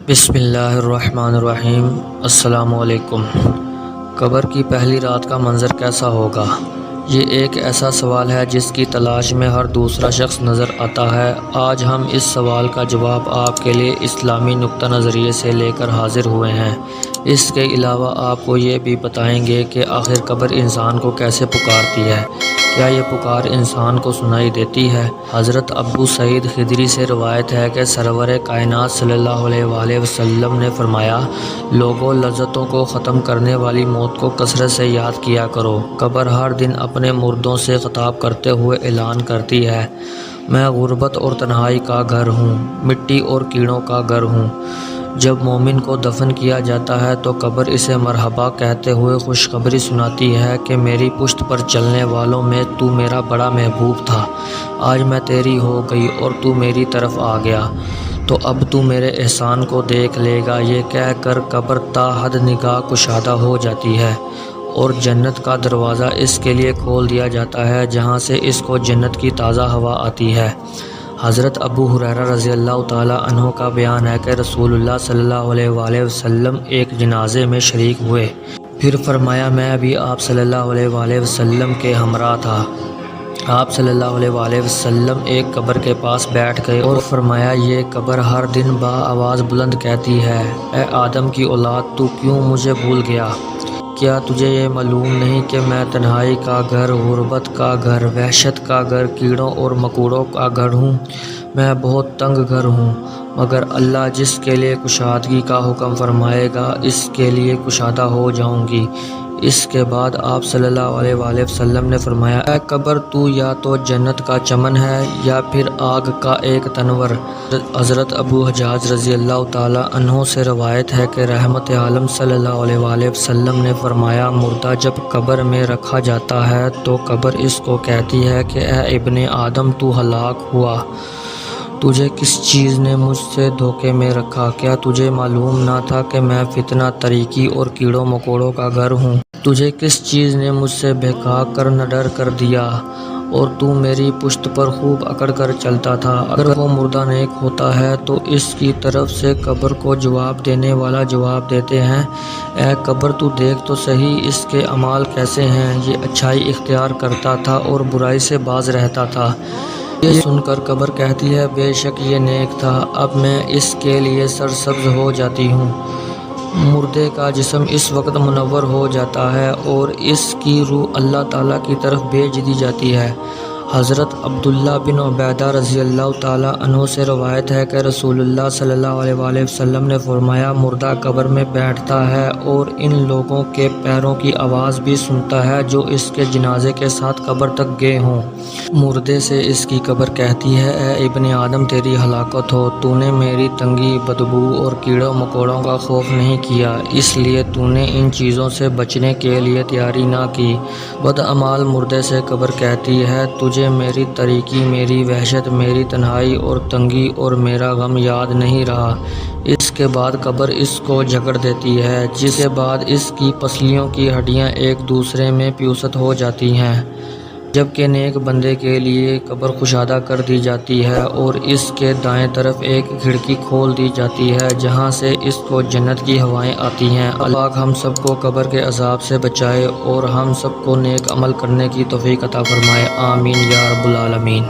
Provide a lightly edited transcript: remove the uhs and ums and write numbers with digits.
بسم اللہ الرحمن الرحیم۔ السلام علیکم۔ قبر کی پہلی رات کا منظر کیسا ہوگا؟ یہ ایک ایسا سوال ہے جس کی تلاش میں ہر دوسرا شخص نظر آتا ہے۔ آج ہم اس سوال کا جواب آپ کے لیے اسلامی نقطہ نظریے سے لے کر حاضر ہوئے ہیں۔ اس کے علاوہ آپ کو یہ بھی بتائیں گے کہ آخر قبر انسان کو کیسے پکارتی ہے، کیا یہ پکار انسان کو سنائی دیتی ہے؟ حضرت ابو سعید خدری سے روایت ہے کہ سرور کائنات صلی اللہ علیہ وآلہ وسلم نے فرمایا، لوگوں، لذتوں کو ختم کرنے والی موت کو کثرت سے یاد کیا کرو۔ قبر ہر دن اپنے مردوں سے خطاب کرتے ہوئے اعلان کرتی ہے، میں غربت اور تنہائی کا گھر ہوں، مٹی اور کیڑوں کا گھر ہوں۔ جب مومن کو دفن کیا جاتا ہے تو قبر اسے مرحبا کہتے ہوئے خوشخبری سناتی ہے کہ میری پشت پر چلنے والوں میں تو میرا بڑا محبوب تھا، آج میں تیری ہو گئی اور تو میری طرف آ گیا، تو اب تو میرے احسان کو دیکھ لے گا۔ یہ کہہ کر قبر تا حد نگاہ کشادہ ہو جاتی ہے اور جنت کا دروازہ اس کے لیے کھول دیا جاتا ہے، جہاں سے اس کو جنت کی تازہ ہوا آتی ہے۔ حضرت ابو ہریرہ رضی اللہ تعالیٰ عنہ کا بیان ہے کہ رسول اللہ صلی اللہ علیہ وآلہ وسلم ایک جنازے میں شریک ہوئے، پھر فرمایا میں بھی آپ صلی اللہ علیہ وآلہ وسلم کے ہمراہ تھا۔ آپ صلی اللہ علیہ وآلہ وسلم ایک قبر کے پاس بیٹھ گئے اور فرمایا، یہ قبر ہر دن با آواز بلند کہتی ہے، اے آدم کی اولاد، تو کیوں مجھے بھول گیا؟ کیا تجھے یہ معلوم نہیں کہ میں تنہائی کا گھر، غربت کا گھر، وحشت کا گھر، کیڑوں اور مکوڑوں کا گھر ہوں؟ میں بہت تنگ گھر ہوں، مگر اللہ جس کے لیے کشادگی کا حکم فرمائے گا اس کے لیے کشادہ ہو جاؤں گی۔ اس کے بعد آپ صلی اللہ علیہ وآلہ وسلم نے فرمایا، اے قبر، تو یا تو جنت کا چمن ہے یا پھر آگ کا ایک تنور۔ حضرت ابو حجاج رضی اللہ تعالیٰ عنہ سے روایت ہے کہ رحمت عالم صلی اللہ علیہ وآلہ وسلم نے فرمایا، مردہ جب قبر میں رکھا جاتا ہے تو قبر اس کو کہتی ہے کہ اے ابن آدم، تو ہلاک ہوا، تجھے کس چیز نے مجھ سے دھوکے میں رکھا؟ کیا تجھے معلوم نہ تھا کہ میں فتنہ، تاریکی اور کیڑوں مکوڑوں کا گھر ہوں؟ تجھے کس چیز نے مجھ سے بہکا کر نہ ڈر کر دیا اور تو میری پشت پر خوب اکڑ کر چلتا تھا؟ اگر وہ مردہ نیک ہوتا ہے تو اس کی طرف سے قبر کو جواب دینے والا جواب دیتے ہیں، اے قبر، تو دیکھ تو صحیح اس کے اعمال کیسے ہیں، یہ اچھائی اختیار کرتا تھا اور برائی سے باز رہتا تھا۔ یہ سن کر قبر کہتی ہے، بے شک یہ نیک تھا، اب میں اس کے لیے سرسبز ہو جاتی ہوں۔ مردے کا جسم اس وقت منور ہو جاتا ہے اور اس کی روح اللہ تعالیٰ کی طرف بھیج دی جاتی ہے۔ حضرت عبداللہ بن عبیدہ رضی اللہ تعالیٰ عنہ سے روایت ہے کہ رسول اللہ صلی اللہ علیہ وآلہ وسلم نے فرمایا، مردہ قبر میں بیٹھتا ہے اور ان لوگوں کے پیروں کی آواز بھی سنتا ہے جو اس کے جنازے کے ساتھ قبر تک گئے ہوں۔ مردے سے اس کی قبر کہتی ہے، اے ابن آدم، تیری ہلاکت ہو، تو نے میری تنگی، بدبو اور کیڑوں مکوڑوں کا خوف نہیں کیا، اس لیے تو نے ان چیزوں سے بچنے کے لیے تیاری نہ کی۔ بدعمال مردے سے قبر کہتی ہے، تجھے میری تاریکی، میری وحشت، میری تنہائی اور تنگی اور میرا غم یاد نہیں رہا۔ اس کے بعد قبر اس کو جکڑ دیتی ہے، جس کے بعد اس کی پسلیوں کی ہڈیاں ایک دوسرے میں پیوست ہو جاتی ہیں، جبکہ نیک بندے کے لیے قبر کشادہ کر دی جاتی ہے اور اس کے دائیں طرف ایک کھڑکی کھول دی جاتی ہے جہاں سے اس کو جنت کی ہوائیں آتی ہیں۔ اللہ پاک ہم سب کو قبر کے عذاب سے بچائے اور ہم سب کو نیک عمل کرنے کی توفیق عطا فرمائے، آمین یا رب العالمین۔